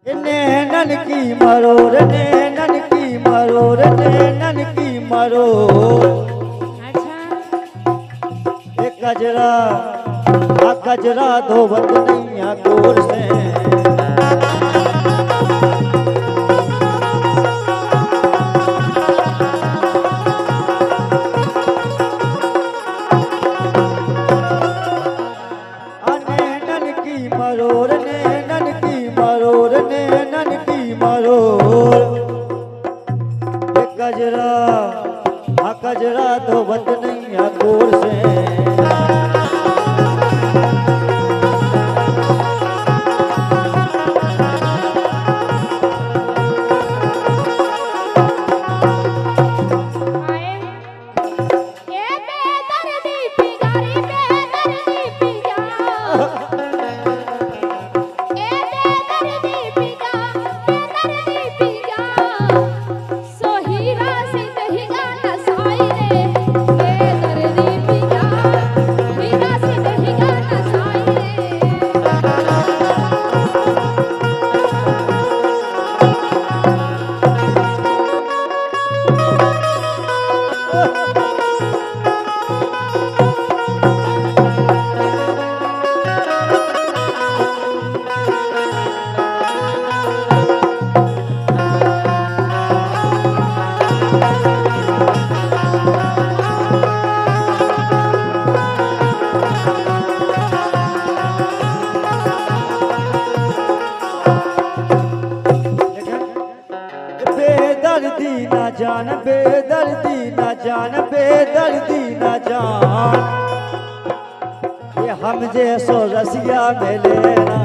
नैनन की मरोर, नैनन की मरोर, नैनन की मरोर। एक कजरा आ कजरा धोवत नैया गोर से। नैनन की मरोर, नैनन की मरोर, नैनन की मरोर। एक कजरा आ कजरा धोवत नैया गोर से। बेदर्दी न जान, बेदर्दी न जान, बेदर्दी न जान। ये हम जैसो रसिया मिले ना।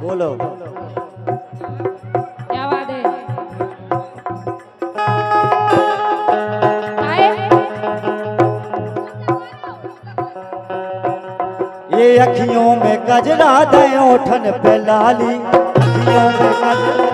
बोलो क्या बात है। ये अखियों में गजरा दे ओठन पे लाली, अखियों में गजरा।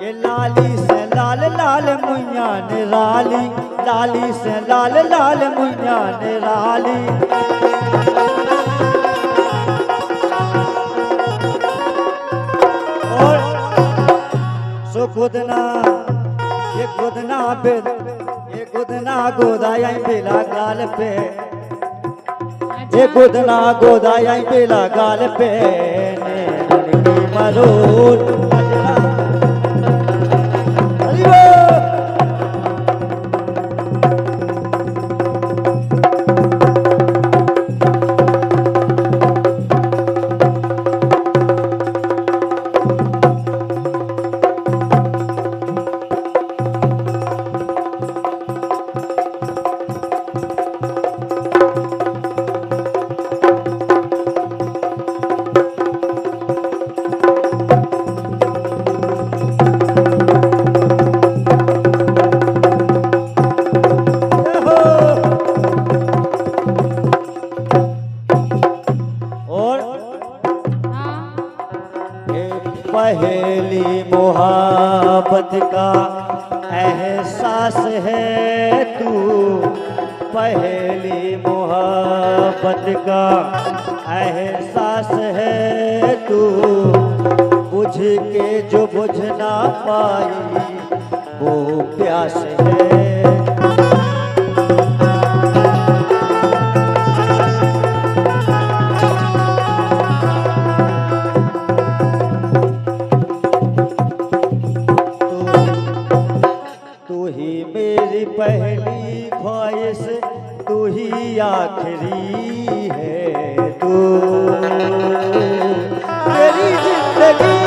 ये लाली से लाल लाल मुइया निराली, लाली से लाल लाल मुइया निराली। और सो खुदना ये खुदना पे ये खुदना गोदाया बेला गाल पे। ये खुदना गोदाया बेला गाल पे। नैनन की मरोर पहली मोहब्बत का एहसास है तू। पहली मोहब्बत का एहसास है तू। बुझ के जो बुझ ना पाई वो प्यास है। तू ही आखिरी है, तू मेरी जिंदगी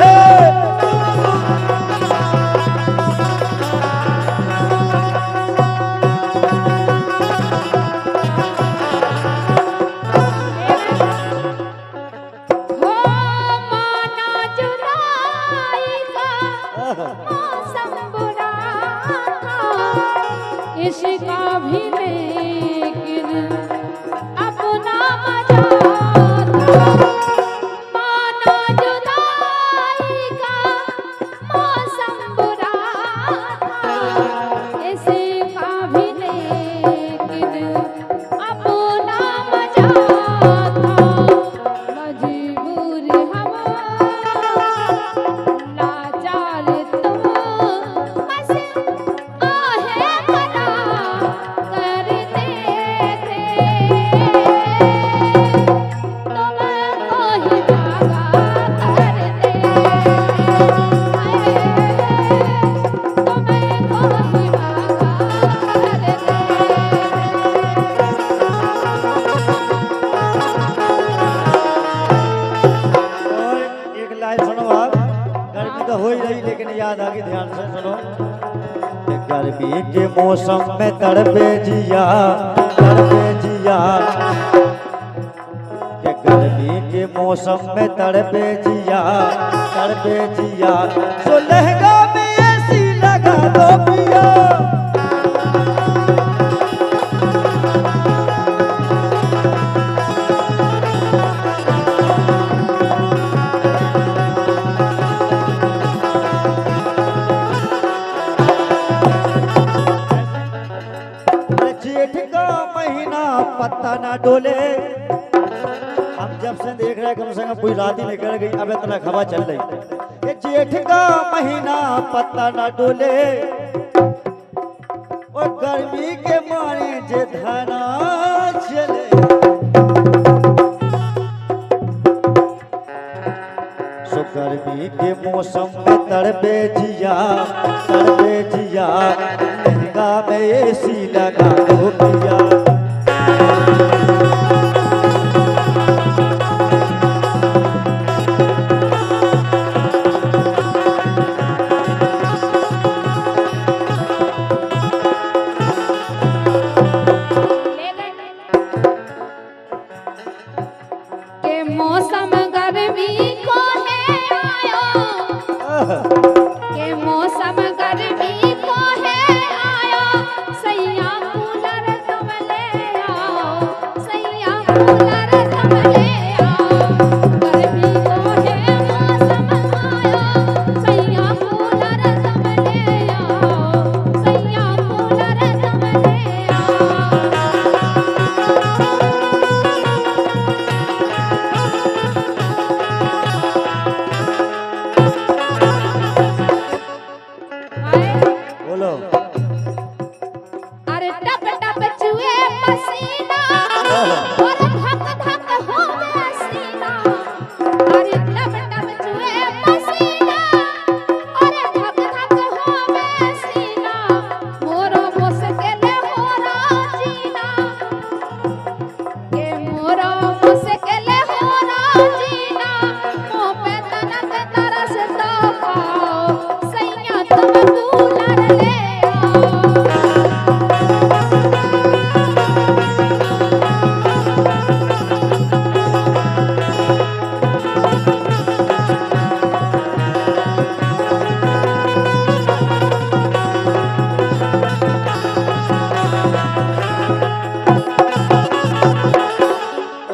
है। इसका भी लेकिन अपना मजा था, माना जुदाई का मौसम बुरा था। इसका भी लेकिन अपना मजा था। मजबूर हम लाचार तुम बस आहे मना करते थे। तुमको ही भागा करते थे। तुमको ही भागा करते और एक लाइन सुनो आप, गर्मी तो हो ही रही लेकिन याद आ गई, ध्यान से सुनो। कि गर्मी के मौसम में तड़पे जिया, तड़पे जिया। कि गर्मी के मौसम में तड़पे जिया, तड़पे जिया। सो लहंगा में ऐसी लगा दो पिया। जेठ का महीना पत्ता ना डोले। हम जब से देख रहे हैं कम से कम कोई रात ही निकल गई, अब इतना हवा चल रही। ये जेठ का महीना पत्ता ना डोले, और गर्मी के मारे जे धना चले। सो गर्मी के मौसम में तड़पे जिया, तड़पे जिया। लहंगा में एसी लगा दो पिया। के मौसम गर्मी को है आयो, के मौसम गर्मी को है आयो। सैया कूलर तुम ले आओ, सैया कूलर तुम ले आओ। गर्मी को है मौसम आयो, सैया कूलर तुम ले आओ, सैया कूलर तुम ले आओ। बोलो। अरे टप टप चुए पसीना, और धक धक होवे सीना। अरे टप टप चुए पसीना, और धक धक होवे सीना। मोरो मुश्किल हो रा जीना, के मोरो मुश्किल हो रा जीना। मुँह पे तनक तरस तो खाओ, सैया तुम कूलर ले आओ।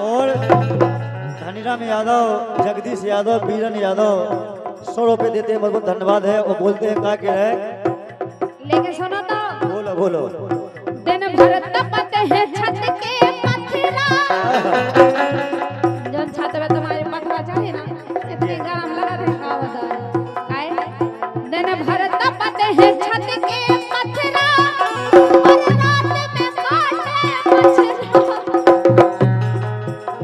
और धनीराम यादव, जगदीश यादव, बीरन यादव 100 रुपए देते हैं, बहुत धन्यवाद है। और बोलते हैं क्या कह रहे हैं, लेके सुनो तो। बोलो बोलो। दिन भर तपते हैं छत के पथरा, जब छत पे तुम्हारी पथरा चढ़े ना, इतनी गरम लगा रहेगा बता। काय दिन भर तपते हैं छत के पथरा, और रात में काटे मच्छर।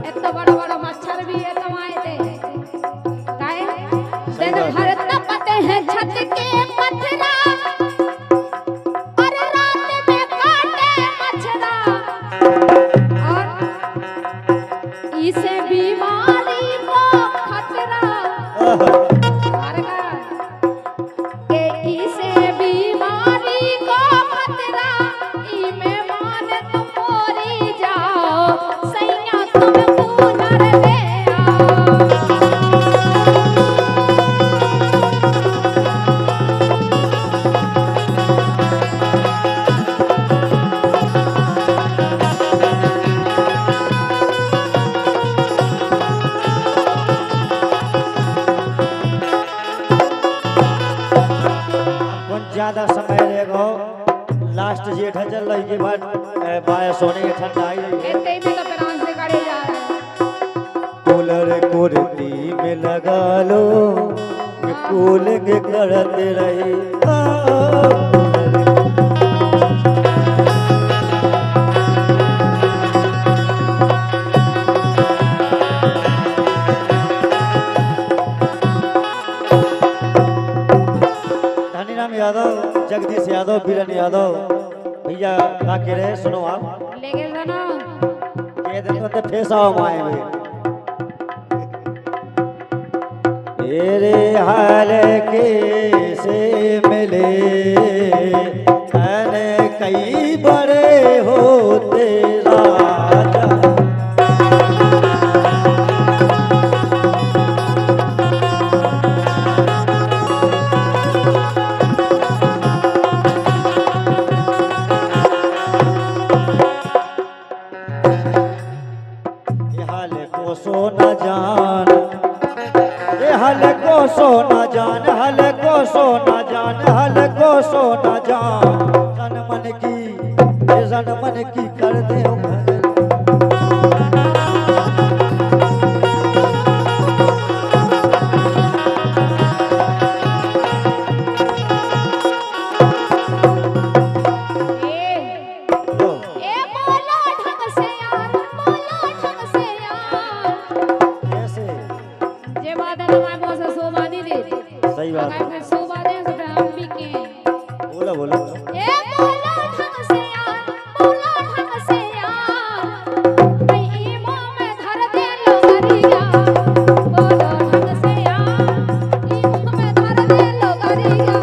इतना बड़ा बड़ा मच्छर भी है तुम्हारे दे। काय दिन भर तपते हैं छत के पथरा, और रात में काटे मच्छरा। ज्यादा समय रहेगो लास्ट जेठ चल रही के बाद बारिश होने की ठंडा आई इतने में तो प्राण से कड़े जा रहे हैं। कूलर कुर्ती में लगा लो कूलिंग करते रही धनीराम यादव जगदीश यादव बीरन यादव भैया गा के रहे सुनो आप लेके जाना ये दिन तो फेसा माए में तेरे हाल के से मिले अने कई बड़े होते राजा ये हाल को सो न जान हल को सोना जान हल को सोना जान हल को सोना जान जन मन की कर दे सही बात है शोभा दे तो हम भी के बोलो बोलो ए बोलो ढंग से यार बोलो ढंग से यार कहीं मुंह में धर दे लोगरिया बोलो ढंग से यार मुंह में धर दे लोगरिया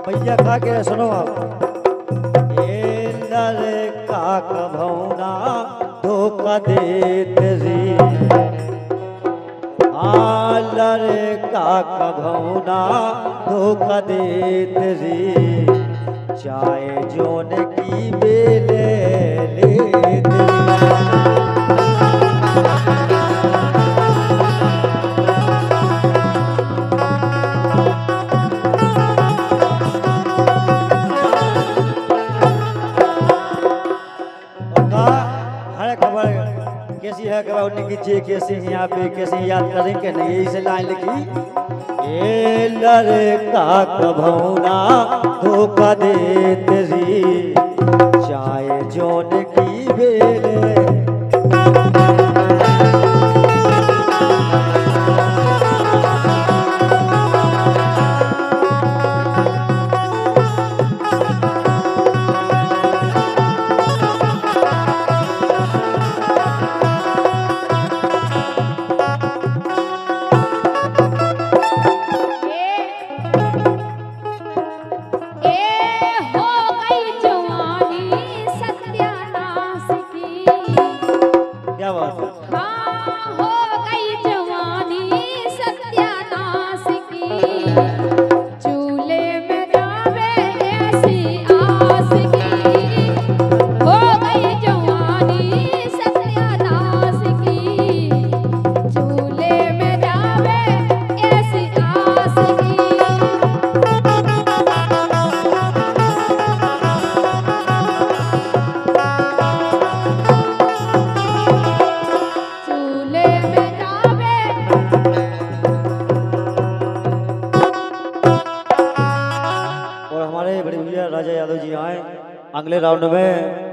भैया खा के सुनो आप ए नर काक भौना धोखा देत री लर काक भौना धोखा देत री चाहे जोन की बेले लेत कैसी है कि उन्हें की कैसे यहाँ पे कैसे याद करेंगे नहीं यही से लाइन लिखी ए लड़का कभौना धोखा देत री चाहे जोन की बेले क्या बात है हाँ हो गई जवानी सत्यानाश की चूल्हे में जावे ऐसी आस की हो गई जवानी सत्यानाश की चूल्हे में जावे ऐसी आस की चूल्हे अगले राउंड में